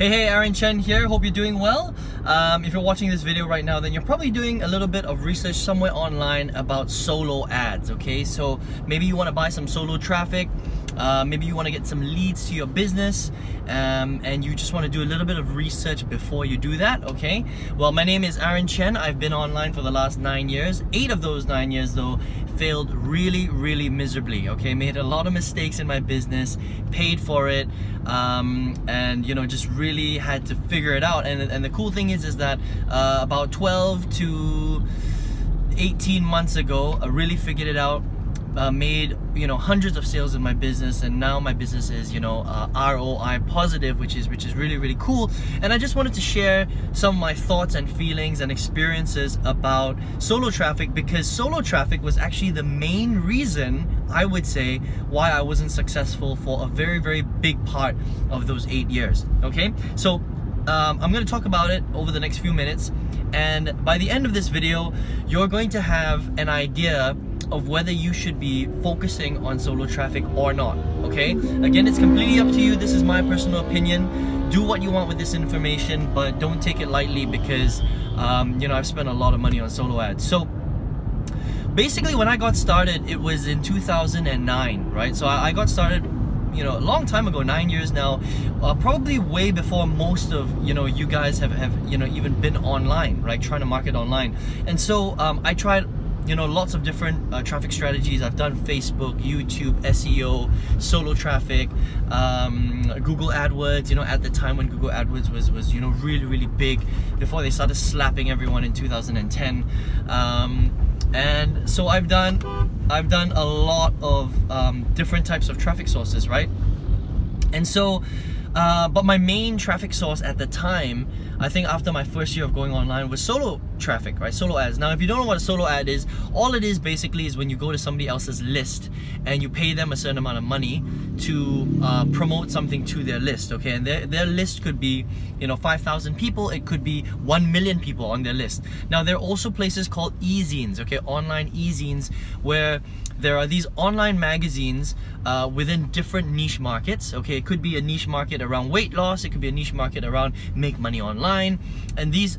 Hey, Aaron Chen here. Hope you're doing well. If you're watching this video right now, then you're probably doing a little bit of research somewhere online about solo ads, okay? So maybe you want to buy some solo traffic, maybe you want to get some leads to your business, and you just want to do a little bit of research before you do that, okay? Well, my name is Aaron Chen. I've been online for the last 9 years. 8 of those 9 years though failed really miserably, okay? Made a lot of mistakes in my business, paid for it, and you know, just really had to figure it out. And the cool thing is that about 12 to 18 months ago, I really figured it out. Made, you know, hundreds of sales in my business, and now my business is, you know, ROI positive, which is really cool. And I just wanted to share some of my thoughts and feelings and experiences about solo traffic, because solo traffic was actually the main reason, I would say, why I wasn't successful for a very big part of those 8 years. Okay, so I'm going to talk about it over the next few minutes, and by the end of this video you're going to have an idea of whether you should be focusing on solo traffic or not, okay? Again, it's completely up to you. This is my personal opinion. Do what you want with this information, but don't take it lightly, because you know, I've spent a lot of money on solo ads. So basically, when I got started, it was in 2009, right? So I got started, you know, a long time ago, 9 years now, probably way before most of, you know, you guys have you know, even been online, right? Trying to market online. And so I tried, you know, lots of different traffic strategies. I've done Facebook, YouTube, SEO, solo traffic, Google AdWords, you know, at the time when Google AdWords was you know, really big, before they started slapping everyone in 2010. And so I've done a lot of different types of traffic sources, right? And so but my main traffic source at the time, I think after my first year of going online, was solo traffic, right? Solo ads. Now, if you don't know what a solo ad is, all it is basically is when you go to somebody else's list and you pay them a certain amount of money to promote something to their list, okay? And their list could be, you know, 5,000 people. It could be 1 million people on their list. Now, there are also places called e-zines, okay? Online e-zines, where there are these online magazines within different niche markets, okay? It could be a niche market around weight loss, it could be a niche market around make money online, and these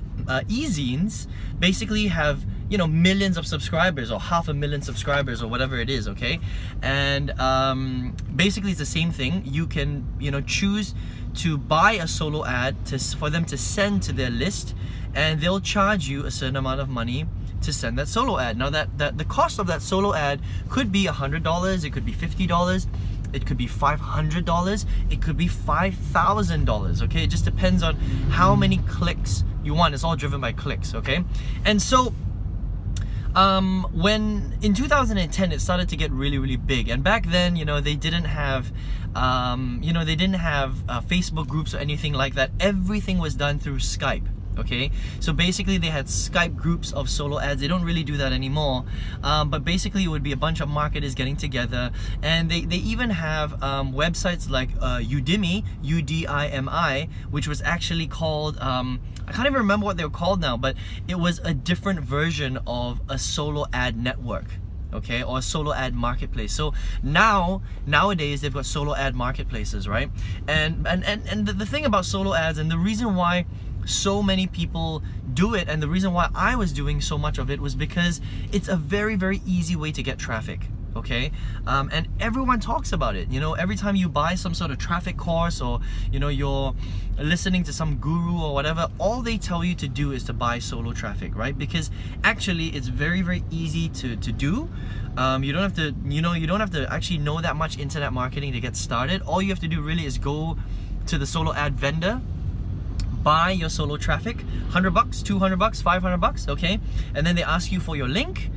e-zines basically have, you know, millions of subscribers, or 500,000 subscribers, or whatever it is, okay? And basically it's the same thing. You can, you know, choose to buy a solo ad for them to send to their list, and they'll charge you a certain amount of money to send that solo ad. Now that the cost of that solo ad could be $100, it could be $50, it could be $500, it could be $5,000, okay? It just depends on how many clicks you want. It's all driven by clicks, okay? And so when in 2010 it started to get really big, and back then, you know, they didn't have you know, they didn't have Facebook groups or anything like that. Everything was done through Skype. Okay, so basically they had Skype groups of solo ads. They don't really do that anymore, but basically it would be a bunch of marketers getting together, and they even have websites like Udemy, UDIMI, which was actually called, I can't even remember what they were called now, but it was a different version of a solo ad network, okay, or a solo ad marketplace. So nowadays they've got solo ad marketplaces, right? And the thing about solo ads, and the reason why so many people do it, and the reason why I was doing so much of it, was because it's a very easy way to get traffic, okay? And everyone talks about it. You know, every time you buy some sort of traffic course, or you know, you're listening to some guru or whatever, all they tell you to do is to buy solo traffic, right? Because actually it's very easy to do. You don't have to, you know, you don't have to actually know that much internet marketing to get started. All you have to do really is go to the solo ad vendor, buy your solo traffic, $100, $200, $500, okay? And then they ask you for your link,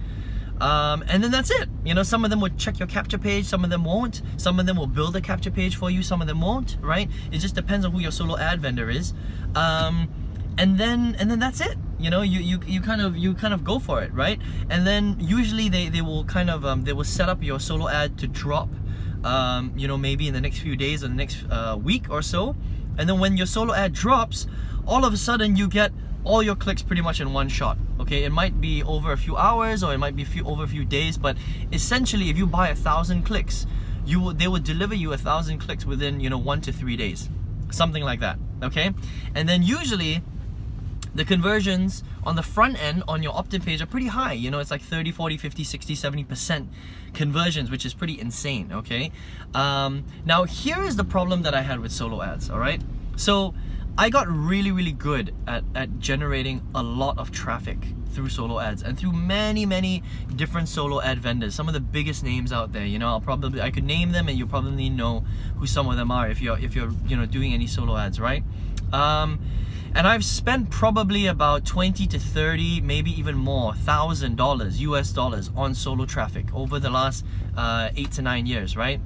and then that's it. You know, some of them will check your capture page, some of them won't. Some of them will build a capture page for you, some of them won't, right? It just depends on who your solo ad vendor is. And then that's it. You know, you kind of go for it, right? And then usually they will kind of they will set up your solo ad to drop, you know, maybe in the next few days or the next week or so. And then when your solo ad drops, all of a sudden you get all your clicks pretty much in one shot, okay? It might be over a few hours, or it might be over a few days, but essentially if you buy 1,000 clicks, they will deliver you 1,000 clicks within, you know, 1 to 3 days. something like that. okay? And then usually the conversions on the front end on your opt-in page are pretty high. You know, it's like 30, 40, 50, 60, 70% conversions, which is pretty insane, okay? Now, here is the problem that I had with solo ads, all right? So I got really good at generating a lot of traffic through solo ads and through many different solo ad vendors, some of the biggest names out there. You know, I could name them and you probably know who some of them are if you're you know, doing any solo ads, right? And I've spent probably about 20 to 30, maybe even more, $1,000 US dollars on solo traffic over the last 8 to 9 years, right?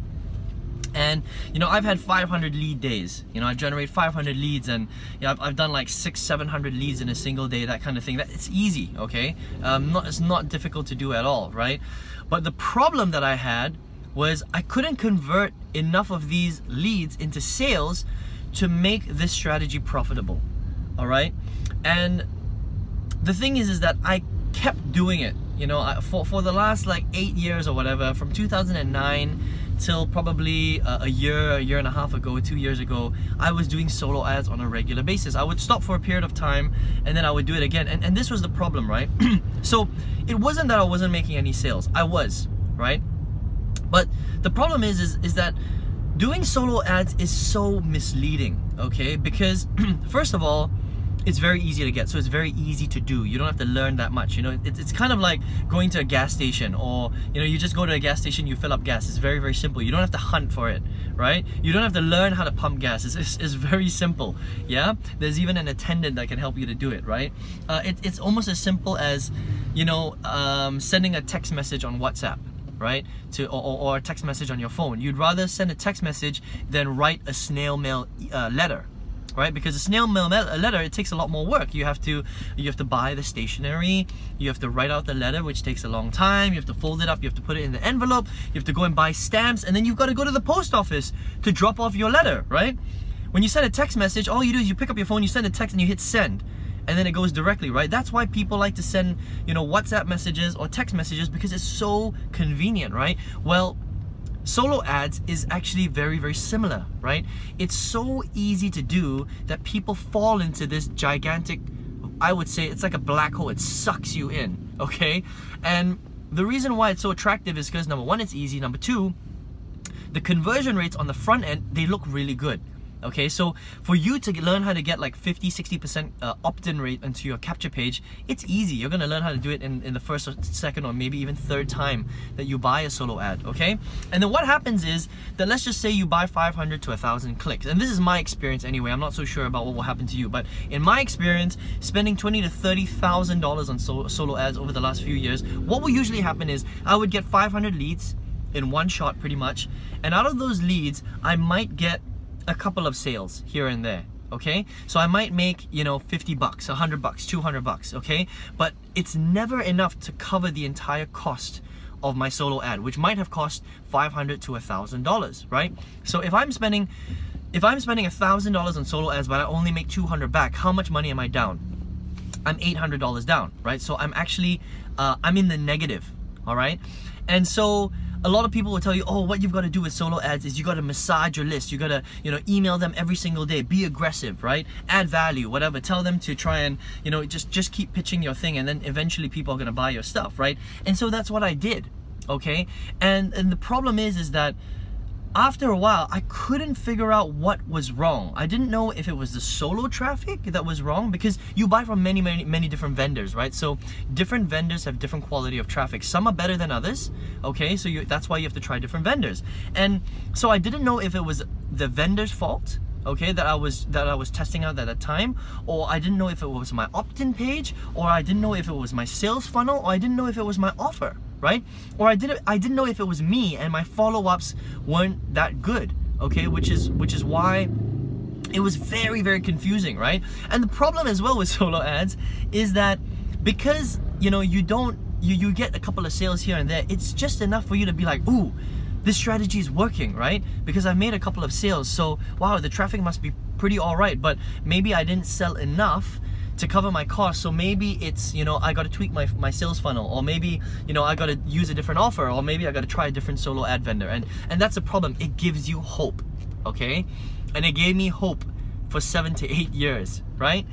And you know, I've had 500 lead days. You know, I generate 500 leads, and you know, I've done like 600-700 leads in a single day, that kind of thing. It's easy, okay? It's not difficult to do at all, right? But the problem that I had was I couldn't convert enough of these leads into sales to make this strategy profitable. All right, and the thing is that I kept doing it, you know, for the last like 8 years or whatever, from 2009 till probably a year and a half ago, 2 years ago, I was doing solo ads on a regular basis. I would stop for a period of time and then I would do it again, and this was the problem, right? So it wasn't that I wasn't making any sales, I was, right? But the problem is that doing solo ads is so misleading, okay? Because first of all, it's very easy to get, so it's very easy to do. You don't have to learn that much, you know. It's kind of like going to a gas station, or you know, you just go to a gas station, you fill up gas. It's very simple. You don't have to hunt for it, right? You don't have to learn how to pump gas. It's very simple, yeah? There's even an attendant that can help you to do it, right? It's almost as simple as, you know, sending a text message on WhatsApp, right? Or a text message on your phone. You'd rather send a text message than write a snail mail letter, right? Because a snail mail letter, it takes a lot more work. You have to buy the stationery, you have to write out the letter, which takes a long time, you have to fold it up, you have to put it in the envelope, you have to go and buy stamps, and then you've got to go to the post office to drop off your letter, right? When you send a text message, all you do is you pick up your phone, you send a text, and you hit send, and then it goes directly, right? That's why people like to send, you know, WhatsApp messages or text messages, because it's so convenient, right? Well, solo ads is actually very similar, right? It's so easy to do that people fall into this gigantic, I would say it's like a black hole. It sucks you in, okay? And the reason why it's so attractive is because number one, it's easy. Number two, the conversion rates on the front end, they look really good. Okay, so for you to learn how to get like 50-60% opt-in rate into your capture page, it's easy. You're gonna learn how to do it in the first or second or maybe even third time that you buy a solo ad, okay? And then what happens is that, let's just say you buy 500 to 1,000 clicks, and this is my experience anyway. I'm not so sure about what will happen to you, but in my experience, spending $20,000 to $30,000 on solo ads over the last few years, what will usually happen is I would get 500 leads in one shot pretty much, and out of those leads, I might get a couple of sales here and there, okay? So I might make, you know, 50 bucks, 100 bucks, 200 bucks, okay? But it's never enough to cover the entire cost of my solo ad, which might have cost $500 to $1,000, right? So if I'm spending $1,000 on solo ads, but I only make 200 back, how much money am I down? I'm $800 down, right? So I'm actually, I'm in the negative, all right? And so a lot of people will tell you, oh, what you've got to do with solo ads is you got to massage your list. You got to, you know, email them every single day. Be aggressive, right? Add value, whatever. Tell them to try and, you know, just keep pitching your thing, and then eventually people are going to buy your stuff, right? And so that's what I did, okay? And the problem is that after a while, I couldn't figure out what was wrong. I didn't know if it was the solo traffic that was wrong, because you buy from many different vendors, right? So different vendors have different quality of traffic. Some are better than others, okay? So that's why you have to try different vendors. And so I didn't know if it was the vendor's fault, okay, that I was testing out at that time, or I didn't know if it was my opt-in page, or I didn't know if it was my sales funnel, or I didn't know if it was my offer, right? Or I didn't know if it was me and my follow-ups weren't that good, okay? Which is why it was very confusing, right? And the problem as well with solo ads is that because, you know, you get a couple of sales here and there, it's just enough for you to be like, ooh, this strategy is working, right? Because I've made a couple of sales, so wow, the traffic must be pretty all right, but maybe I didn't sell enough to cover my costs, so maybe it's, you know, I got to tweak my sales funnel, or maybe, you know, I got to use a different offer, or maybe I got to try a different solo ad vendor, and that's a problem. It gives you hope, okay? And it gave me hope for 7 to 8 years, right?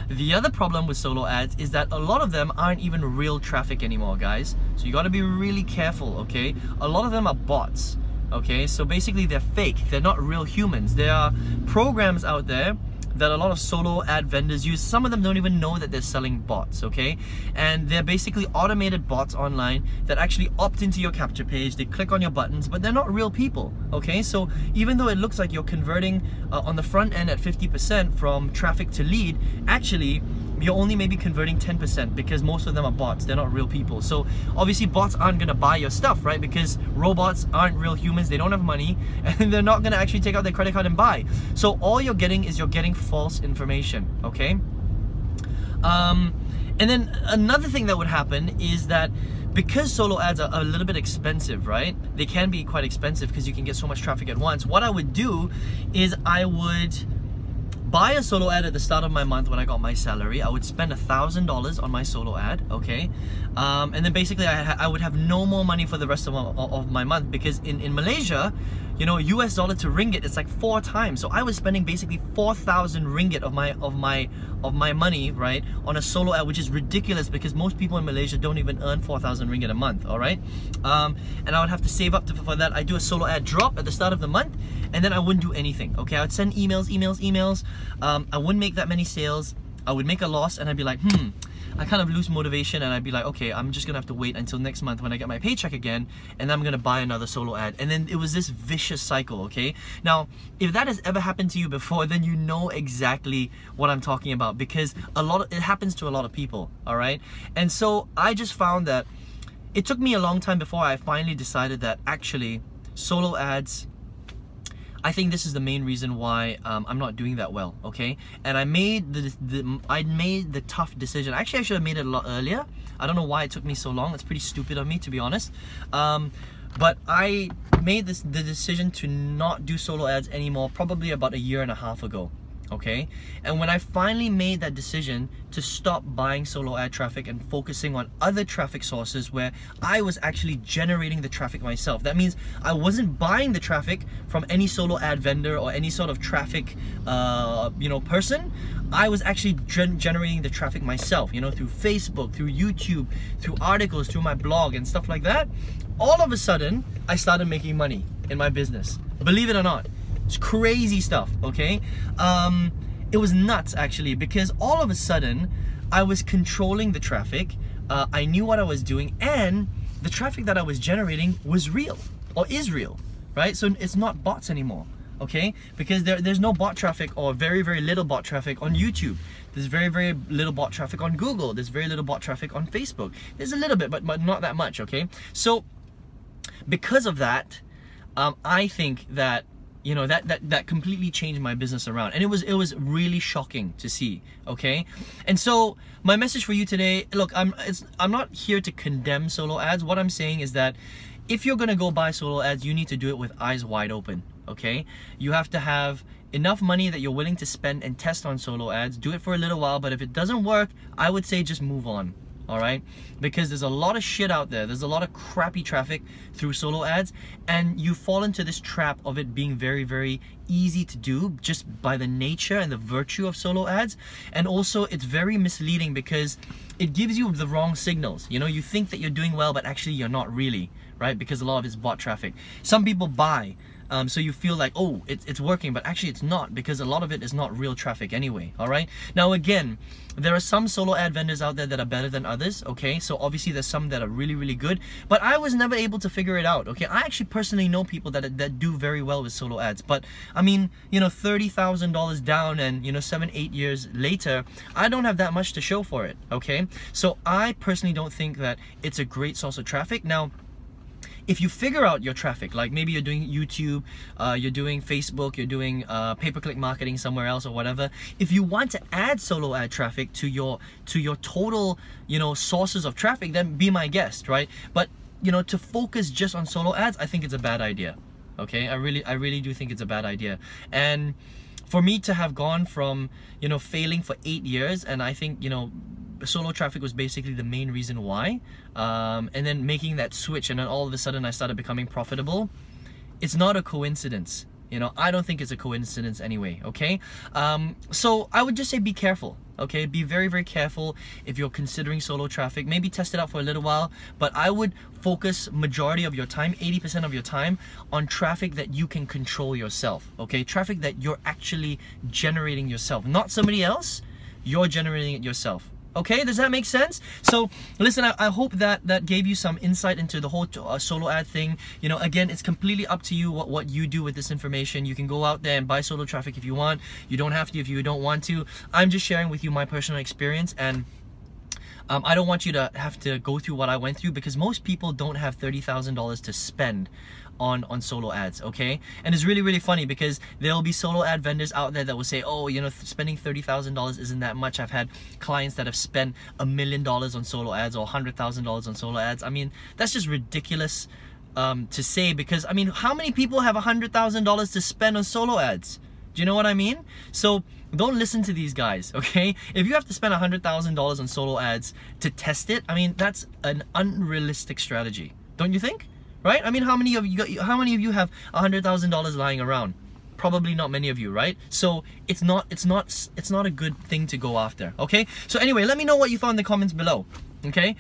The other problem with solo ads is that a lot of them aren't even real traffic anymore, guys. So you got to be really careful, okay? A lot of them are bots, okay? So basically they're fake. They're not real humans. There are programs out there that a lot of solo ad vendors use. Some of them don't even know that they're selling bots, okay? And they're basically automated bots online that actually opt into your capture page. They click on your buttons, but they're not real people, okay? So even though it looks like you're converting on the front end at 50% from traffic to lead, actually you're only maybe converting 10% because most of them are bots. They're not real people. So obviously bots aren't gonna buy your stuff, right? Because robots aren't real humans. They don't have money, and they're not gonna actually take out their credit card and buy. So all you're getting is false information, okay? And then another thing that would happen is that because solo ads are a little bit expensive, right? They can be quite expensive because you can get so much traffic at once. What I would do is I would buy a solo ad at the start of my month when I got my salary. I would spend $1,000 on my solo ad, okay? And then basically I would have no more money for the rest of my month, because in Malaysia, you know, US dollar to ringgit, it's like 4 times. So I was spending basically 4,000 ringgit of my money, right, on a solo ad, which is ridiculous because most people in Malaysia don't even earn 4,000 ringgit a month, all right? And I would have to save up for that. I do a solo ad drop at the start of the month, and then I wouldn't do anything, okay? I would send emails. I wouldn't make that many sales. I would make a loss, and I'd be like, I kind of lose motivation, and I'd be like, okay, I'm just gonna have to wait until next month when I get my paycheck again, and I'm gonna buy another solo ad. And then it was this vicious cycle, okay? Now, if that has ever happened to you before, then you know exactly what I'm talking about, because it happens to a lot of people, all right? And so I just found that it took me a long time before I finally decided that actually solo ads, I think this is the main reason why I'm not doing that well, okay? And I made the tough decision. Actually, I should have made it a lot earlier. I don't know why it took me so long. It's pretty stupid of me, to be honest. But I made the decision to not do solo ads anymore probably about 1.5 years ago, okay? And when I finally made that decision to stop buying solo ad traffic and focusing on other traffic sources where I was actually generating the traffic myself. That means I wasn't buying the traffic from any solo ad vendor or any sort of traffic person. I was actually generating the traffic myself, you know, through Facebook, through YouTube, through articles, through my blog and stuff like that. All of a sudden, I started making money in my business. Believe it or not. It's crazy stuff, okay? It was nuts actually, because all of a sudden I was controlling the traffic. I knew what I was doing, and the traffic that I was generating was real, or is real, right? So it's not bots anymore, okay? Because there's no bot traffic, or very, very little bot traffic on YouTube. There's very, very little bot traffic on Google. There's very little bot traffic on Facebook. There's a little bit, but not that much, okay? So because of that, I think that, you know, that completely changed my business around, and it was really shocking to see, okay? And so my message for you today, look, I'm not here to condemn solo ads. What I'm saying is that if you're gonna go buy solo ads, you need to do it with eyes wide open, okay? You have to have enough money that you're willing to spend and test on solo ads. Do it for a little while, but if it doesn't work, I would say just move on. All right, because there's a lot of shit out there. There's a lot of crappy traffic through solo ads, and you fall into this trap of it being very, very easy to do just by the nature and the virtue of solo ads. And also it's very misleading because it gives you the wrong signals. You know, you think that you're doing well, but actually you're not really, right? Because a lot of it's bot traffic. Some people buy, so you feel like, oh, it's working, but actually it's not, because a lot of it is not real traffic anyway, all right? Now again, there are some solo ad vendors out there that are better than others, okay? So obviously there's some that are really, really good, but I was never able to figure it out, okay? I actually personally know people that do very well with solo ads, but I mean, you know, $30,000 down and, you know, 7-8 years later, I don't have that much to show for it, okay? So I personally don't think that it's a great source of traffic. Now, if you figure out your traffic, like maybe you're doing YouTube, you're doing Facebook, you're doing pay-per-click marketing somewhere else or whatever, if you want to add solo ad traffic to your total, you know, sources of traffic, then be my guest, right? But, you know, to focus just on solo ads, I think it's a bad idea, okay? I really do think it's a bad idea. And for me to have gone from, you know, failing for 8 years, and I think, you know, solo traffic was basically the main reason why, and then making that switch, and then all of a sudden I started becoming profitable. It's not a coincidence. You know, I don't think it's a coincidence anyway, okay? So I would just say be careful, okay? Be very, very careful if you're considering solo traffic. Maybe test it out for a little while, but I would focus majority of your time, 80% of your time, on traffic that you can control yourself, okay? Traffic that you're actually generating yourself, not somebody else, you're generating it yourself. Okay, does that make sense? So listen, I hope that gave you some insight into the whole solo ad thing. You know, again, it's completely up to you what you do with this information. You can go out there and buy solo traffic if you want. You don't have to if you don't want to. I'm just sharing with you my personal experience, and I don't want you to have to go through what I went through, because most people don't have $30,000 to spend on solo ads, okay? And it's really, really funny because there'll be solo ad vendors out there that will say, oh, you know, spending $30,000 isn't that much. I've had clients that have spent $1 million on solo ads or $100,000 on solo ads. I mean, that's just ridiculous to say, because I mean, how many people have $100,000 to spend on solo ads? Do you know what I mean? So don't listen to these guys, okay? If you have to spend $100,000 on solo ads to test it, I mean, that's an unrealistic strategy, don't you think? Right? I mean, how many of you have $100,000 lying around? Probably not many of you, right? So it's not a good thing to go after, okay? So anyway, let me know what you thought in the comments below. Okay,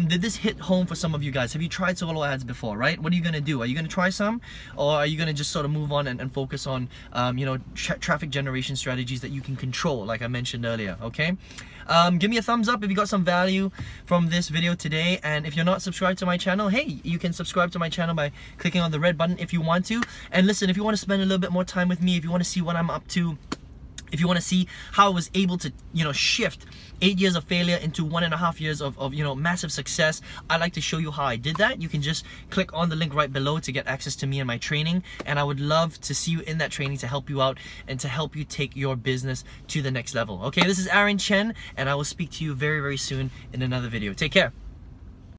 did this hit home for some of you guys? Have you tried solo ads before, right? What are you gonna do? Are you gonna try some, or are you gonna just sort of move on and focus on you know, traffic generation strategies that you can control, like I mentioned earlier? Okay, give me a thumbs up if you got some value from this video today, and if you're not subscribed to my channel, hey, you can subscribe to my channel by clicking on the red button if you want to. And listen, if you want to spend a little bit more time with me, if you want to see what I'm up to, if you want to see how I was able to, you know, shift 8 years of failure into 1.5 years of you know, massive success, I'd like to show you how I did that. You can just click on the link right below to get access to me and my training, and I would love to see you in that training to help you out and to help you take your business to the next level. Okay, this is Aaron Chen, and I will speak to you very, very soon in another video. Take care.